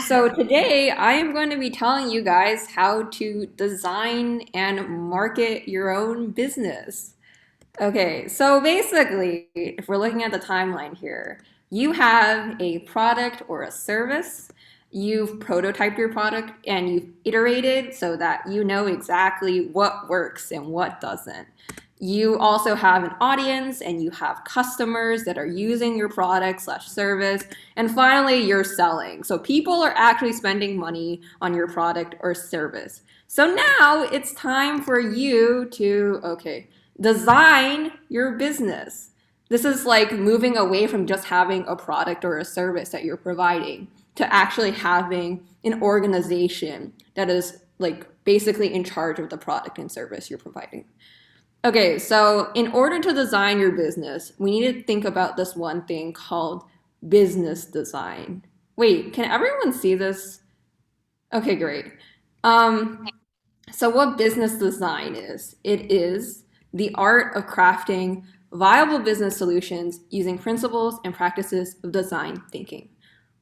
So today I am going to be telling you guys how to design and market your own business. Okay, so basically, if we're looking at the timeline here, you have a product or a service, you've prototyped your product and you've iterated so that you know exactly what works and what doesn't. You also have an audience and you have customers that are using your product slash service. And finally, you're selling. So people are actually spending money on your product or service. So now it's time for you to, okay, design your business. This is like moving away from just having a product or a service that you're providing to actually having an organization that is like basically in charge of the product and service you're providing. Okay, so in order to design your business, we need to think about this one thing called business design. Wait, can everyone see this? Okay, great. Um, so what business design is? It is the art of crafting viable business solutions using principles and practices of design thinking.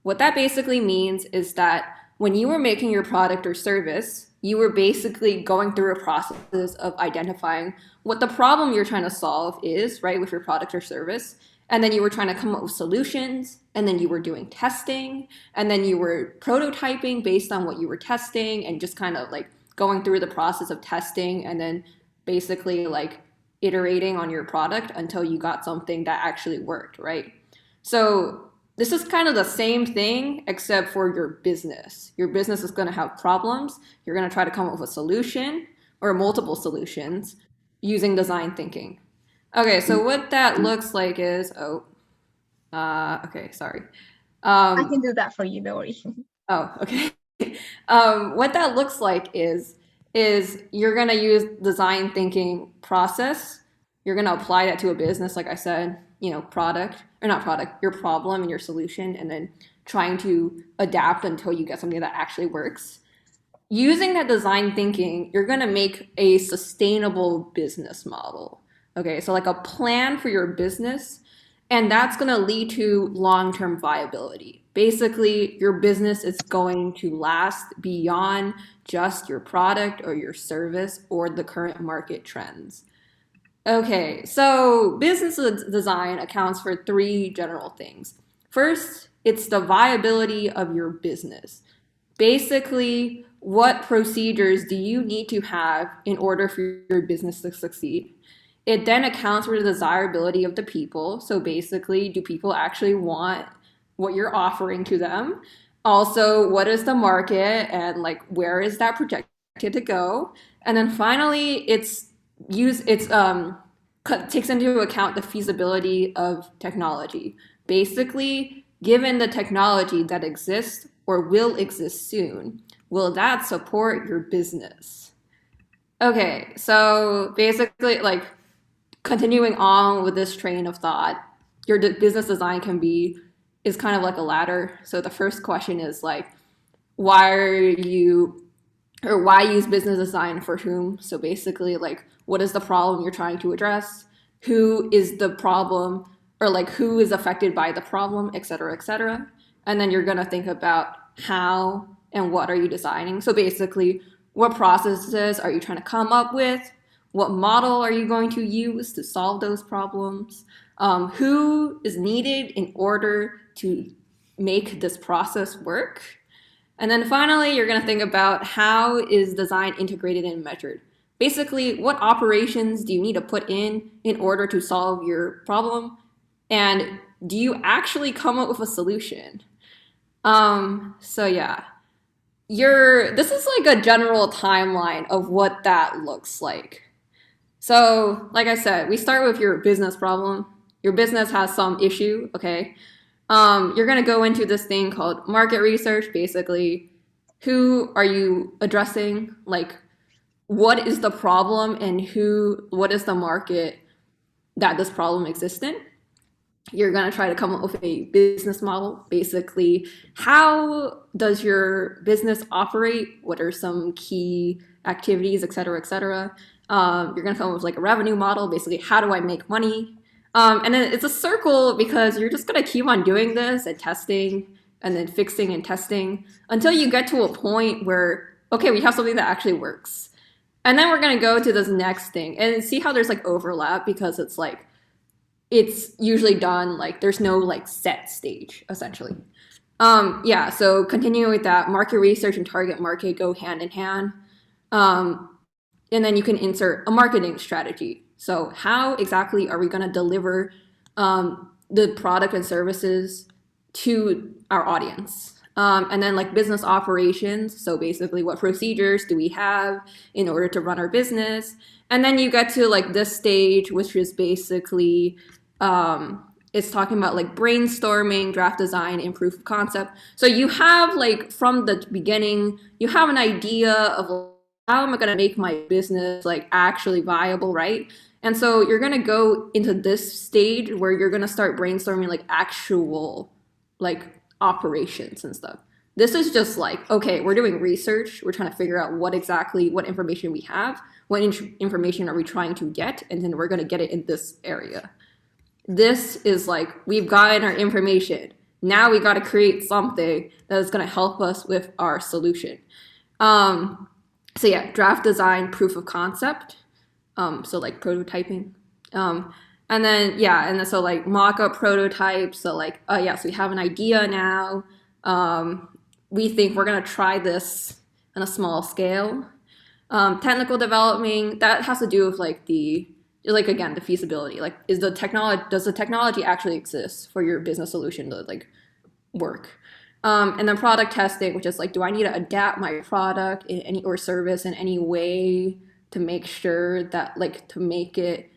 What that basically means is that when you were making your product or service, you were basically going through a process of identifying what the problem you're trying to solve is, right, with your product or service. And then you were trying to come up with solutions, and then you were doing testing, and then you were prototyping based on what you were testing, and just kind of like going through the process of testing, and then basically like iterating on your product until you got something that actually worked, right? So this is kind of the same thing except for your business. Your business is going to have problems. You're going to try to come up with a solution or multiple solutions using design thinking. Okay, so what that looks like is, okay, sorry. I Um, can do that for you, don't worry. oh, okay. What that looks like is you're gonna use design thinking process. You're gonna apply that to a business, like I said, you know, product or not product, your problem and your solution, and then trying to adapt until you get something that actually works. Using that design thinking, you're gonna make a sustainable business model. Okay, so like a plan for your business, and that's gonna lead to long-term viability. Basically, your business is going to last beyond just your product or your service or the current market trends. Okay, so business design accounts for three general things. First, it's the viability of your business. Basically, what procedures do you need to have in order for your business to succeed? It then accounts for the desirability of the people. So basically, do people actually want what you're offering to them? Also, what is the market and like where is that projected to go? And then finally, it's takes into account the feasibility of technology. Basically, given the technology that exists or will exist soon, will that support your business? Okay, so basically, like continuing on with this train of thought, your business design is kind of like a ladder. So the first question is like, why are you or why use business design for whom? So basically, like, what is the problem you're trying to address? Who is the problem, or like who is affected by the problem, et cetera, et cetera. And then you're gonna think about how and what are you designing. So basically, what processes are you trying to come up with? What model are you going to use to solve those problems? Who is needed in order to make this process work? And then finally, you're going to think about how is design integrated and measured. Basically, what operations do you need to put in order to solve your problem? And do you actually come up with a solution? So yeah, this is like a general timeline of what that looks like. So, like I said, we start with your business problem. Your business has some issue, okay? You're gonna go into this thing called market research. Basically, who are you addressing? Like, what is the problem and what is the market that this problem exists in? You're gonna try to come up with a business model. Basically, how does your business operate? What are some key activities, et cetera, et cetera? You're gonna come up with like a revenue model. Basically, how do I make money? And then it's a circle because you're just gonna keep on doing this and testing and then fixing and testing until you get to a point where, okay, we have something that actually works. And then we're going to go to this next thing and see how there's like overlap, because it's like, it's usually done like there's no like set stage essentially. Yeah, so continuing with that, market research and target market go hand in hand. And then you can insert a marketing strategy. So how exactly are we going to deliver the product and services to our audience? And then like business operations. So basically, what procedures do we have in order to run our business? And then you get to like this stage, which is basically it's talking about like brainstorming, draft design, and proof of concept. So you have like from the beginning, you have an idea of how am I going to make my business like actually viable, right? And so you're going to go into this stage where you're going to start brainstorming like actual like operations and stuff. This is just like, okay, we're doing research. We're trying to figure out what information we have, what information are we trying to get, and then we're going to get it in this area. This is like, we've gotten our information. Now we got to create something that is going to help us with our solution. So yeah, draft design, proof of concept. So like prototyping. And then, yeah, and then so like mock-up prototypes. So like, yeah, so we have an idea now. We think we're going to try this on a small scale. Technical development, that has to do with like again, the feasibility. Like, does the technology actually exist for your business solution to like work? And then product testing, which is like, do I need to adapt my product in any or service in any way to make sure that like to make it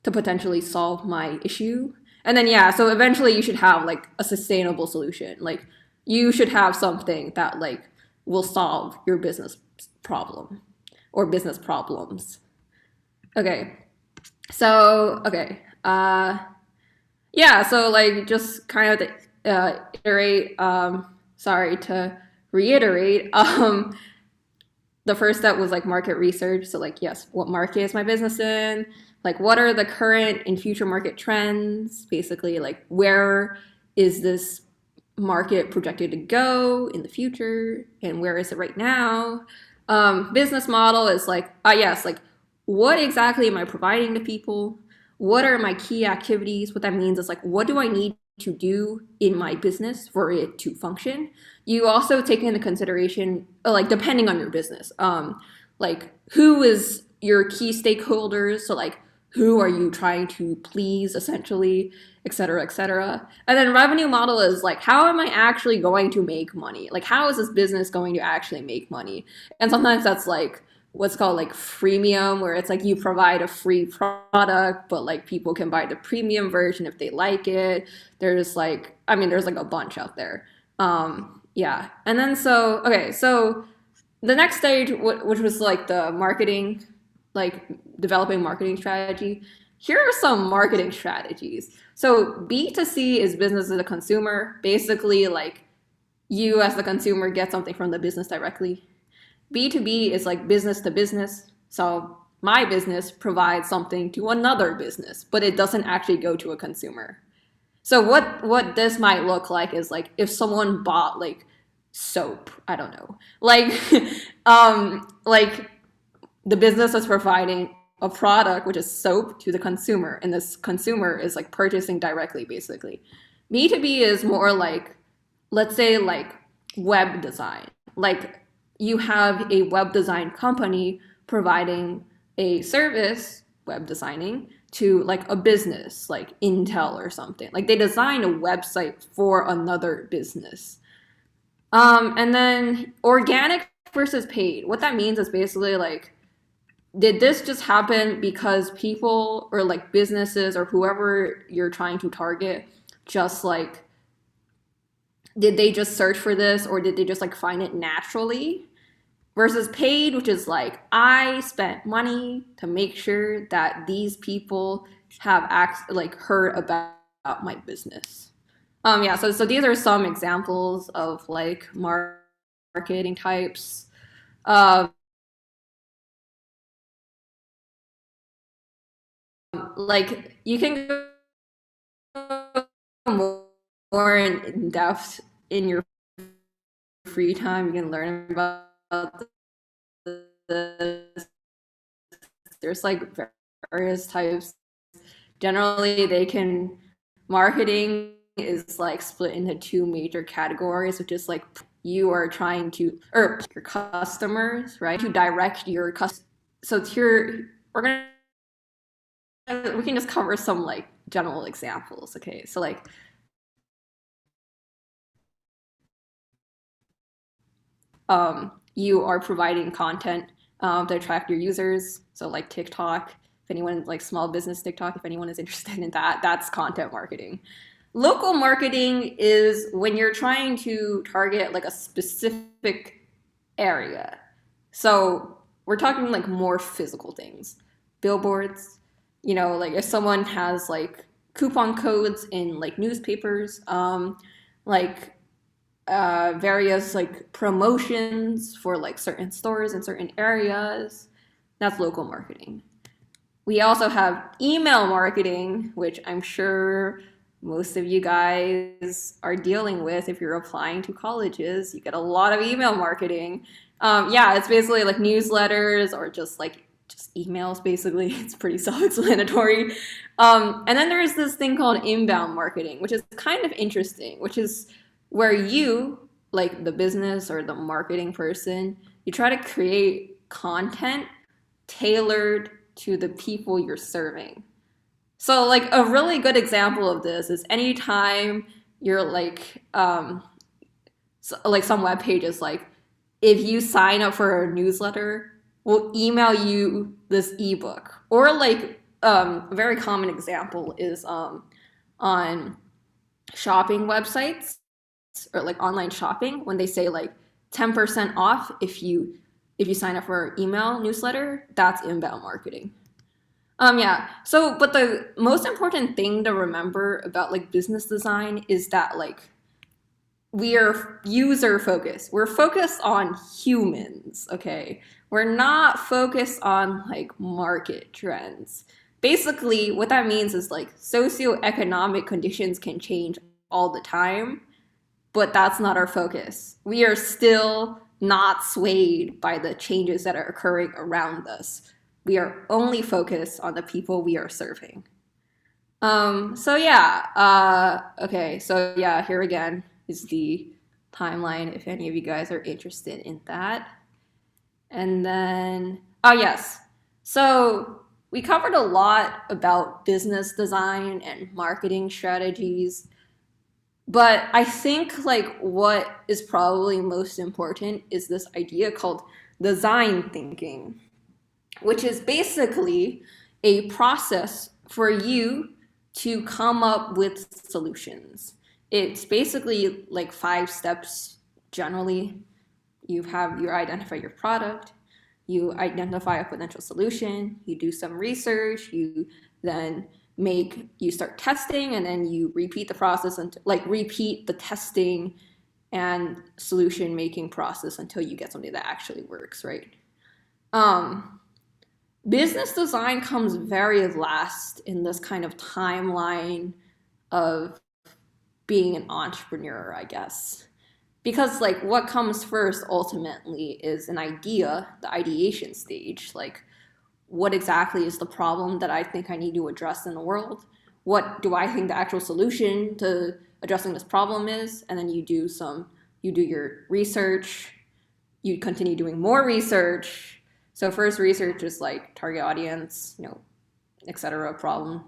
to potentially solve my issue? And then yeah, so eventually you should have like a sustainable solution. Like you should have something that like will solve your business problem or business problems. Okay. So, okay. Yeah, so like just kind of iterate, sorry to reiterate, the first step was like market research. So like, yes, what market is my business in? Like, what are the current and future market trends? Basically, like, where is this market projected to go in the future, and where is it right now? Business model is like, yes, like, what exactly am I providing to people? What are my key activities? What that means is like, what do I need to do in my business for it to function? You also take into consideration, like, depending on your business, like, who is your key stakeholders? So like, who are you trying to please, essentially, et cetera, et cetera. And then revenue model is like, how am I actually going to make money? Like, how is this business going to actually make money? And sometimes that's like what's called like freemium, where it's like you provide a free product, but like people can buy the premium version if they like it. There's like, I mean, there's like a bunch out there. Yeah. And then so, okay, so the next stage, which was like the marketing, like developing marketing strategy. Here are some marketing strategies. So B2C is business to the consumer. Basically, like you as the consumer get something from the business directly. B2B is like business to business. So my business provides something to another business, but it doesn't actually go to a consumer. So what this might look like is like if someone bought like soap, I don't know, like the business is providing a product, which is soap, to the consumer, and this consumer is like purchasing directly, basically. B2B is more like, let's say, like web design. Like you have a web design company providing a service, web designing, to like a business, like Intel or something. Like they design a website for another business. And then organic versus paid. What that means is basically like, did this just happen because people or like businesses or whoever you're trying to target just like, did they just search for this, or did they just like find it naturally? Versus paid, which is like, I spent money to make sure that these people have like heard about my business. Yeah, so these are some examples of like marketing types. Um, like you can go more in depth in your free time, you can learn about this. There's like various types. Generally, they can marketing is like split into two major categories, which is like you are trying to or your customers, right? To direct your customers. So here we can just cover some like general examples. Okay, so like you are providing content to attract your users. So like TikTok, if anyone like small business TikTok, if anyone is interested in that, that's content marketing. Local marketing is when you're trying to target like a specific area. So we're talking like more physical things. Billboards, like if someone has like coupon codes in like newspapers, like various like promotions for like certain stores in certain areas. That's local marketing. We also have email marketing, which I'm sure most of you guys are dealing with if you're applying to colleges. You get a lot of email marketing. Yeah, it's basically like newsletters or just emails, basically. It's pretty self-explanatory. And then there's this thing called inbound marketing, which is kind of interesting, which is where you, like the business or the marketing person, you try to create content tailored to the people you're serving. So like a really good example of this is anytime you're like some web pages like if you sign up for a newsletter, we'll email you this ebook. Or like a very common example is on shopping websites or like online shopping when they say like 10% off if you sign up for our email newsletter, that's inbound marketing. Yeah. So, but the most important thing to remember about like business design is that like we are user focused. We're focused on humans, okay? We're not focused on like market trends. Basically, what that means is like socioeconomic conditions can change all the time, but that's not our focus. We are still not swayed by the changes that are occurring around us. We are only focused on the people we are serving. So yeah, okay, so yeah, here again is the timeline if any of you guys are interested in that. And then, oh yes, so we covered a lot about business design and marketing strategies. But I think like what is probably most important is this idea called design thinking, which is basically a process for you to come up with solutions. It's basically like 5 steps generally. You identify your product, you identify a potential solution, you do some research, you start testing, and then you repeat the process and like repeat the testing and solution making process until you get something that actually works, right? Um, Business design comes very last in this kind of timeline of being an entrepreneur, I guess. Because like what comes first ultimately is an idea, the ideation stage, like what exactly is the problem that I think I need to address in the world? What do I think the actual solution to addressing this problem is? And then you do your research, you continue doing more research. So first research is like target audience, etc. problem,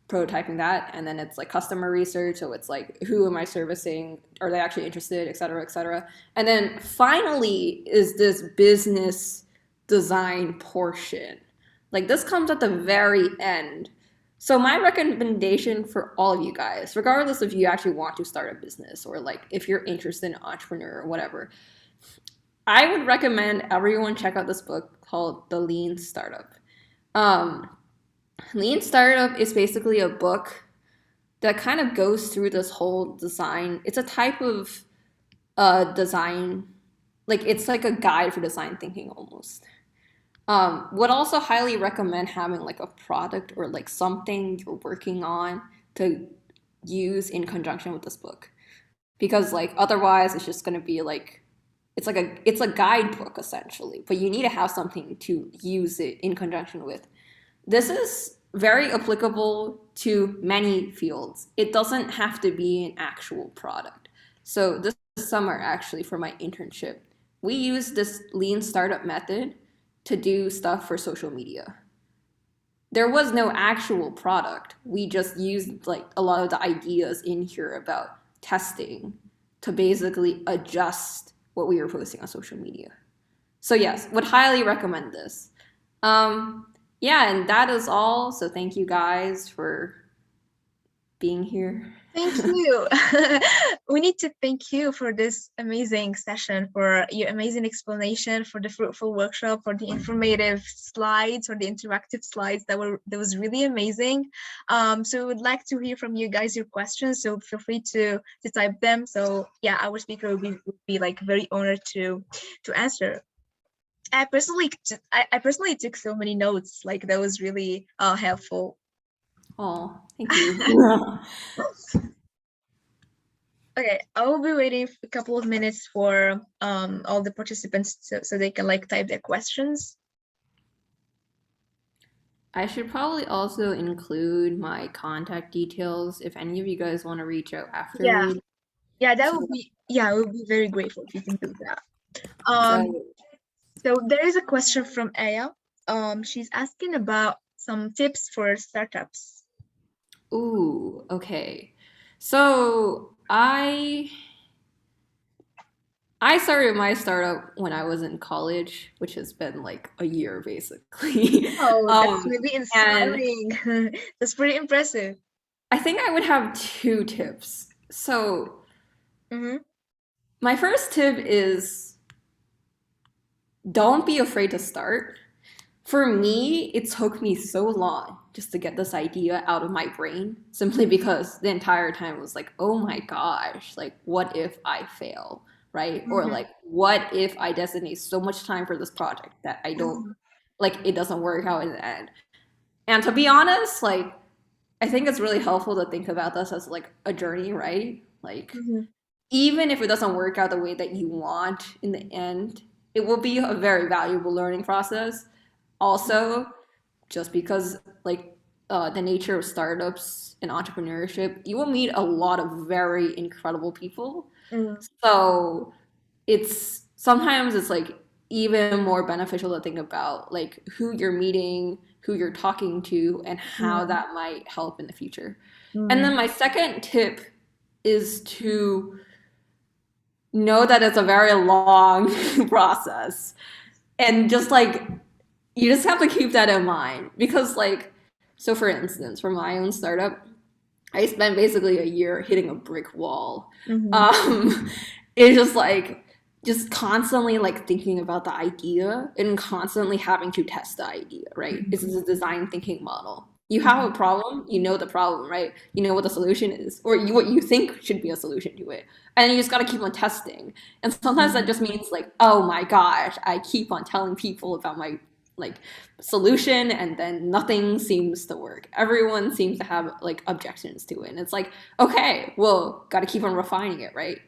prototyping that. And then it's like customer research. So it's like, who am I servicing? Are they actually interested, etc., etc. And then finally is this business design portion. Like this comes at the very end. So my recommendation for all of you guys, regardless if you actually want to start a business or like if you're interested in entrepreneur or whatever, I would recommend everyone check out this book called The Lean Startup. Um, Lean Startup is basically a book that kind of goes through this whole design. It's a type of design, like it's like a guide for design thinking almost. Would also highly recommend having like a product or like something you're working on to use in conjunction with this book. because like otherwise it's just going to be like it's a guidebook essentially, but you need to have something to use it in conjunction with. This is very applicable to many fields. It doesn't have to be an actual product. So this summer, actually, for my internship, we used this lean startup method to do stuff for social media. There was no actual product. We just used like a lot of the ideas in here about testing to basically adjust what we were posting on social media. So yes, would highly recommend this. Um, yeah, and that is all. So thank you guys for being here. Thank you. We need to thank you for this amazing session, for your amazing explanation, for the fruitful workshop, for the informative slides, for the interactive slides that was really amazing. So we would like to hear from you guys your questions. So feel free to type them. So yeah, our speaker would be like very honored to answer. I personally took so many notes. Like that was really helpful. Oh, thank you. Okay, I will be waiting a couple of minutes for all the participants so they can like type their questions. I should probably also include my contact details if any of you guys want to reach out Yeah, afterward. that So, would be I would be very grateful if you can do that. so So there is a question from Aya. She's asking about some tips for startups. ooh, okay. So I started my startup when I was in college, which has been like a year basically. Oh, that's um, really and inspiring. That's pretty impressive. I think I would have two tips. So Mm-hmm. my first tip is don't be afraid to start. For me, it took me so long just to get this idea out of my brain simply because the entire time was like, oh my gosh, like, what if I fail? Right? Or Mm-hmm. like, what if I designate so much time for this project that I don't, Mm-hmm. like, it doesn't work out in the end? And to be honest, like, I think it's really helpful to think about this as like a journey, right? Like, Mm-hmm. even if it doesn't work out the way that you want in the end, it will be a very valuable learning process. Also, just because like the nature of startups and entrepreneurship, you will meet a lot of very incredible people. Mm-hmm. So it's like even more beneficial to think about like who you're meeting, who you're talking to, and how that might help in the future. And Mm-hmm. then my second tip is to know that it's a very long process and just like you just have to keep that in mind because like so for instance for my own startup I spent basically a year hitting a brick wall. Mm-hmm. um it's just like just constantly like thinking about the idea and constantly having to test the idea, right? This is a design thinking model. You have a problem, you know the problem, right? You know what the solution is, or what you think should be a solution to it. And you just got to keep on testing. And sometimes that Mm-hmm. just means like, oh my gosh, I keep on telling people about my like solution and then nothing seems to work. Everyone seems to have like objections to it. And it's like, okay, well, got to keep on refining it, right?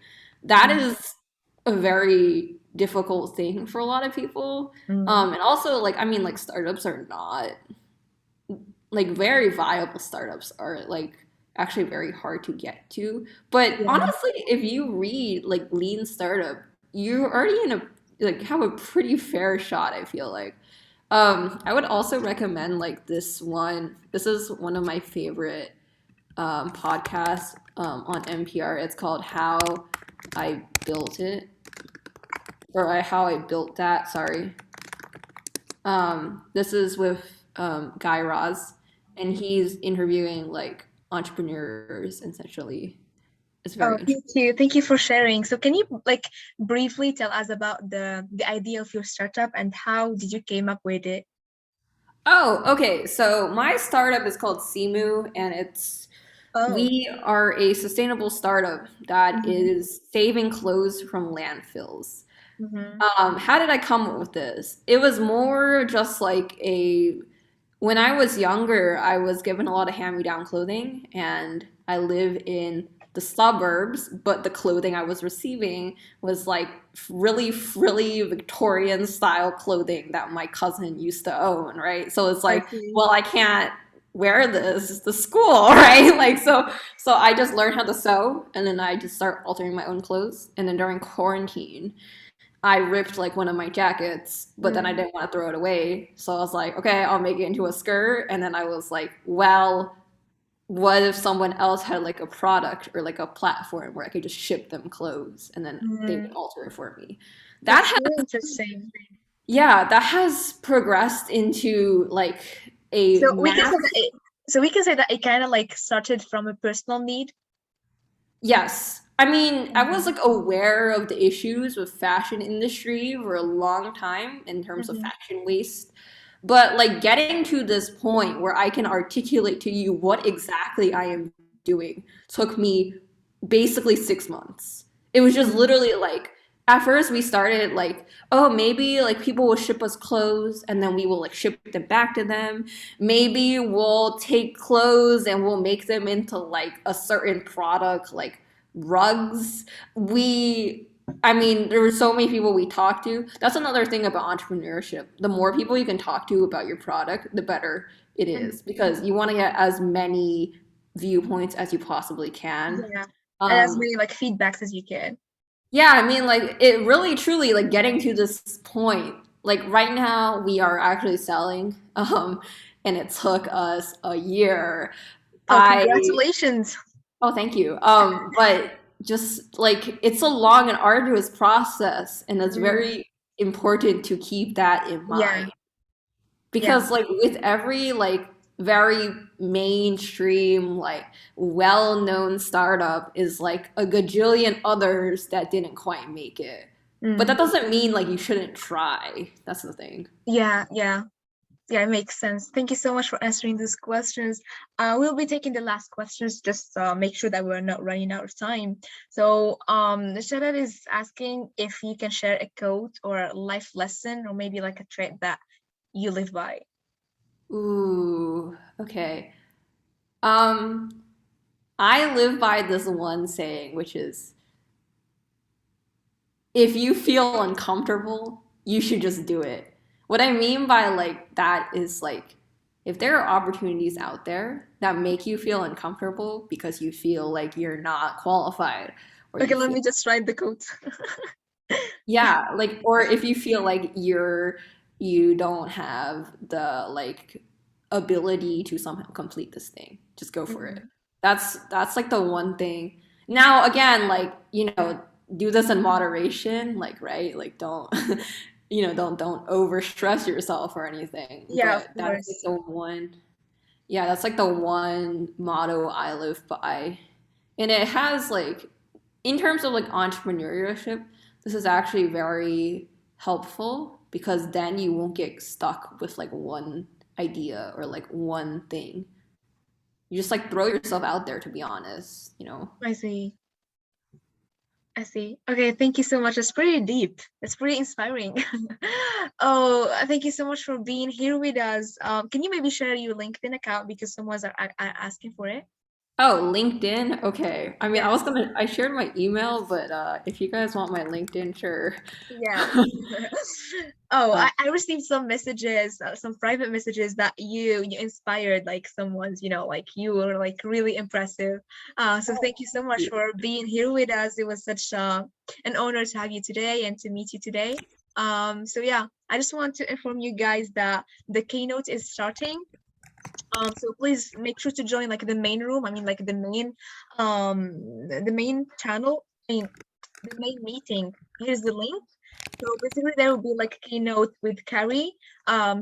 That is a very difficult thing for a lot of people. Mm-hmm. And also like I mean like startups are not like very viable startups are like actually very hard to get to. But Yeah. honestly, if you read like lean startup, you're already in a like have a pretty fair shot, I feel like. I would also recommend like this one. This is one of my favorite podcasts on NPR. It's called How I Built It, or How I Built That. Sorry. This is with Guy Raz, and he's interviewing like entrepreneurs essentially. It's Oh, very thank interesting. you. Thank you for sharing. So can you like briefly tell us about the idea of your startup and how did you came up with it? Oh, okay. So my startup is called Simu, and it's Oh. we are a sustainable startup that Mm-hmm. is saving clothes from landfills. Mm-hmm. How did I come up with this? It was more just like a when I was younger, I was given a lot of hand-me-down clothing, and I live in the suburbs, but the clothing I was receiving was like really frilly Victorian style clothing that my cousin used to own, right? So it's I like, see. well, I can't wear this to school, right? Like so I just learned how to sew and then I just start altering my own clothes. And then during quarantine, I ripped like one of my jackets, but then I Mm, didn't want to throw it away. So I was like, okay, I'll make it into a skirt. And then I was like, well, what if someone else had like a product or like a platform where I could just ship them clothes and then they would mm. alter it for me? That That's has, really interesting. yeah, that has progressed into like a So we can mass. say that it kind of like started from a personal need. Yes. I mean, I was Mm-hmm. like aware of the issues with fashion industry for a long time in terms of Mm-hmm. fashion waste. But like getting to this point where I can articulate to you what exactly I am doing took me basically 6 months. It was just Mm-hmm. literally like at first we started like, oh, maybe like people will ship us clothes and then we will like ship them back to them. Maybe we'll take clothes and we'll make them into like a certain product, like rugs. I mean, there were so many people we talked to. That's another thing about entrepreneurship. The more people you can talk to about your product, the better it Mm-hmm. is because you want to get as many viewpoints as you possibly can. Yeah. And as Um, many like feedbacks as you can. yeah, I mean, like it really, truly, like getting to this point. Like right now, we are actually selling, and it took us a year. Oh, I congratulations. Oh, thank you. But just like it's a long and arduous process, and it's Mm, very important to keep that in yeah, mind yeah. because like with every like very mainstream like well-known startup is like a gajillion others that didn't quite make it, but Mm, that doesn't mean like you shouldn't try. That's the thing. yeah, yeah. Yeah, it makes sense. Thank you so much for answering these questions. We'll be taking the last questions, just make sure that we're not running out of time. So, Shoutout is asking if you can share a quote or a life lesson or maybe like a trait that you live by. Ooh, okay. um I live by this one saying, which is if you feel uncomfortable, you should just do it. What I mean by like that is like if there are opportunities out there that make you feel uncomfortable because you feel like you're not qualified or Okay, you let feel me just write the quote. yeah, like or if you feel like you don't have the like ability to somehow complete this thing, just go for it. Mm, That's like the one thing. Now again, like, do this in moderation, like right? Like don't don't over stress yourself or anything. yeah, of But that's like course. the one yeah, that's like the one motto I live by. And it has like in terms of like entrepreneurship, this is actually very helpful because then you won't get stuck with like one idea or like one thing. You just like throw yourself out there to be honest. I see. I see. Okay, thank you so much. It's pretty deep. It's pretty inspiring. Oh, thank you so much for being here with us. Can you maybe share your LinkedIn account because someone's asking for it? Oh, LinkedIn? Okay. I mean, Yeah, I shared my email, but if you guys want my LinkedIn, sure. yeah. Oh, Uh, I received some messages, some private messages that you inspired like someone's, like you were like really impressive. So thank you so much for being here with us. It was such an honor to have you today and to meet you today. So yeah, I just want to inform you guys that the keynote is starting. So please make sure to join like the main room. I mean, like the main channel. I mean, the main meeting. Here's the link. So basically, there will be like a keynote with Carrie.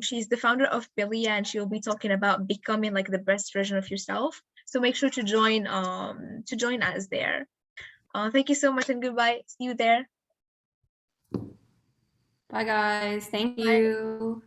She's the founder of Bilia, and she'll be talking about becoming like the best version of yourself. So make sure to join us there. Thank you so much and goodbye. See you there. Bye, guys. Thank Bye. you.